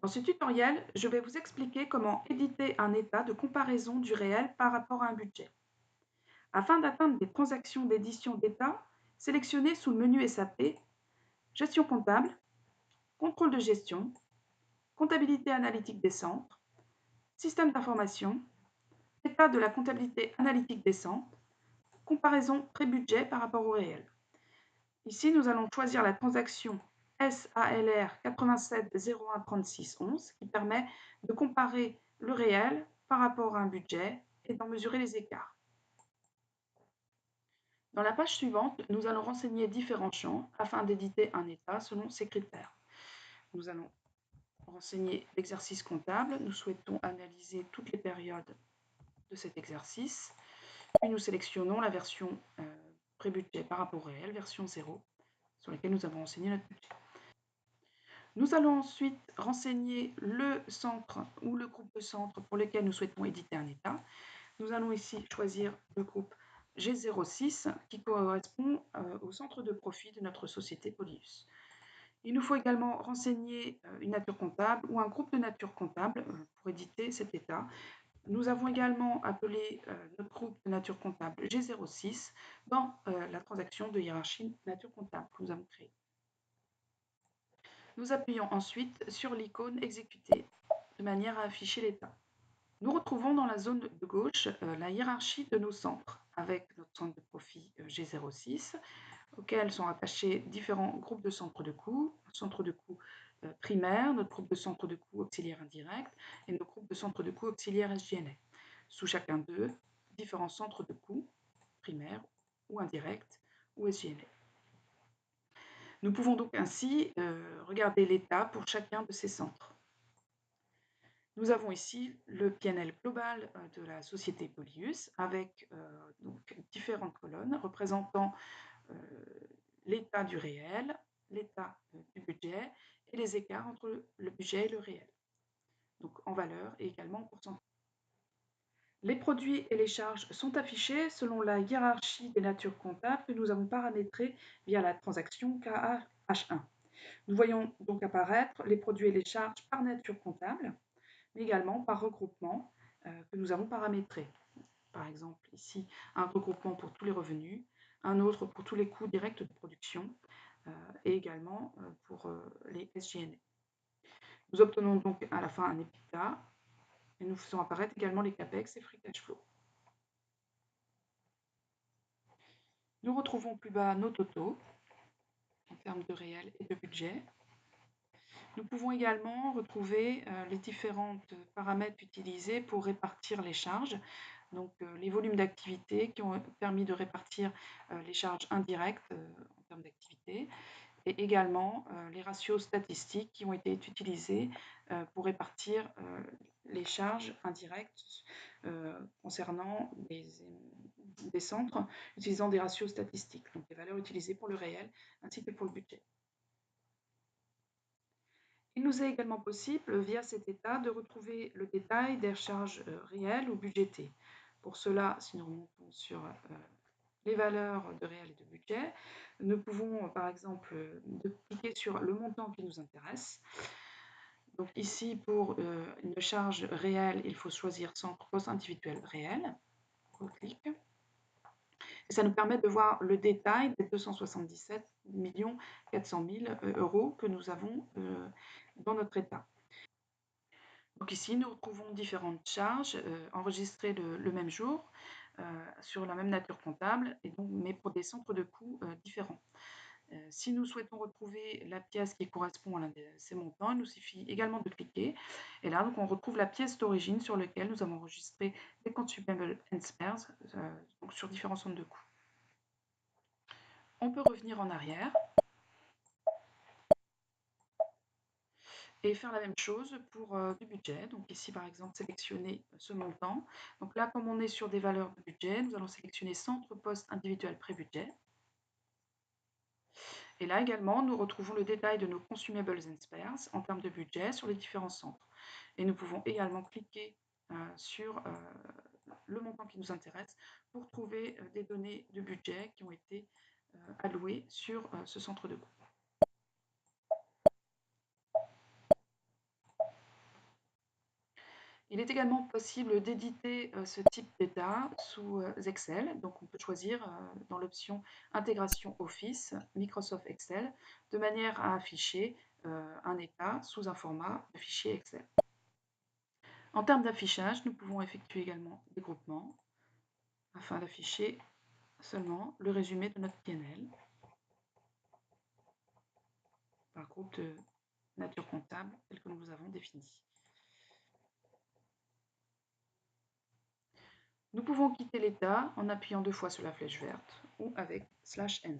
Dans ce tutoriel, je vais vous expliquer comment éditer un état de comparaison du réel par rapport à un budget. Afin d'atteindre des transactions d'édition d'état, sélectionnez sous le menu SAP Gestion comptable, Contrôle de gestion, Comptabilité analytique des centres, Système d'information, État de la comptabilité analytique des centres, Comparaison pré-budget par rapport au réel. Ici, nous allons choisir la transaction SALR 87 01 36 11 qui permet de comparer le réel par rapport à un budget et d'en mesurer les écarts. Dans la page suivante, nous allons renseigner différents champs afin d'éditer un état selon ces critères. Nous allons renseigner l'exercice comptable. Nous souhaitons analyser toutes les périodes de cet exercice. Puis nous sélectionnons la version pré-budget par rapport au réel, version 0, sur laquelle nous avons renseigné notre budget. Nous allons ensuite renseigner le centre ou le groupe de centres pour lequel nous souhaitons éditer un état. Nous allons ici choisir le groupe G06 qui correspond au centre de profit de notre société Polyus. Il nous faut également renseigner une nature comptable ou un groupe de nature comptable pour éditer cet état. Nous avons également appelé notre groupe de nature comptable G06 dans la transaction de hiérarchie nature comptable que nous avons créée. Nous appuyons ensuite sur l'icône Exécuter de manière à afficher l'état. Nous retrouvons dans la zone de gauche la hiérarchie de nos centres avec notre centre de profit G06 auquel sont rattachés différents groupes de centres de coûts, centre de coûts primaire, notre groupe de centres de coûts auxiliaires indirects et nos groupes de centres de coûts auxiliaires SG&A. Sous chacun d'eux, différents centres de coûts primaires ou indirects ou SG&A. Nous pouvons donc ainsi regarder l'état pour chacun de ces centres. Nous avons ici le PNL global de la société Polyus avec donc, différentes colonnes représentant l'état du réel, l'état du budget et les écarts entre le budget et le réel, donc en valeur et également en pourcentage. Les produits et les charges sont affichés selon la hiérarchie des natures comptables que nous avons paramétrées via la transaction KH1. Nous voyons donc apparaître les produits et les charges par nature comptable, mais également par regroupement que nous avons paramétré. Par exemple, ici, un regroupement pour tous les revenus, un autre pour tous les coûts directs de production et également pour les SG&A. Nous obtenons donc à la fin un EBITDA et nous faisons apparaître également les CAPEX et Free Cash Flow. Nous retrouvons plus bas nos totaux en termes de réel et de budget. Nous pouvons également retrouver les différents paramètres utilisés pour répartir les charges, donc les volumes d'activité qui ont permis de répartir les charges indirectes en termes d'activité, et également les ratios statistiques qui ont été utilisés pour répartir les charges indirectes concernant des centres utilisant des ratios statistiques, donc les valeurs utilisées pour le réel ainsi que pour le budget. Il nous est également possible, via cet état, de retrouver le détail des charges réelles ou budgétées. Pour cela, si nous remontons sur les valeurs de réel et de budget, nous pouvons par exemple cliquer sur le montant qui nous intéresse. Donc ici, pour une charge réelle, il faut choisir centre poste individuel réel. On clique. Et ça nous permet de voir le détail des 277 400 000 euros que nous avons dans notre état. Donc ici, nous retrouvons différentes charges enregistrées le même jour sur la même nature comptable, et donc, mais pour des centres de coûts différents. Si nous souhaitons retrouver la pièce qui correspond à l'un de ces montants, il nous suffit également de cliquer. Et là, donc, on retrouve la pièce d'origine sur laquelle nous avons enregistré les consumables and spares donc sur différents centres de coûts. On peut revenir en arrière et faire la même chose pour du budget. Donc ici, par exemple, sélectionner ce montant. Donc là, comme on est sur des valeurs de budget, nous allons sélectionner centre poste individuel pré-budget. Et là également, nous retrouvons le détail de nos consumables and spares en termes de budget sur les différents centres. Et nous pouvons également cliquer sur le montant qui nous intéresse pour trouver des données de budget qui ont été allouées sur ce centre de coût. Il est également possible d'éditer ce type d'état sous Excel. Donc, on peut choisir dans l'option Intégration Office, Microsoft Excel, de manière à afficher un état sous un format de fichier Excel. En termes d'affichage, nous pouvons effectuer également des groupements afin d'afficher seulement le résumé de notre PNL par groupe de nature comptable tel que nous avons défini. Nous pouvons quitter l'état en appuyant 2 fois sur la flèche verte ou avec /n.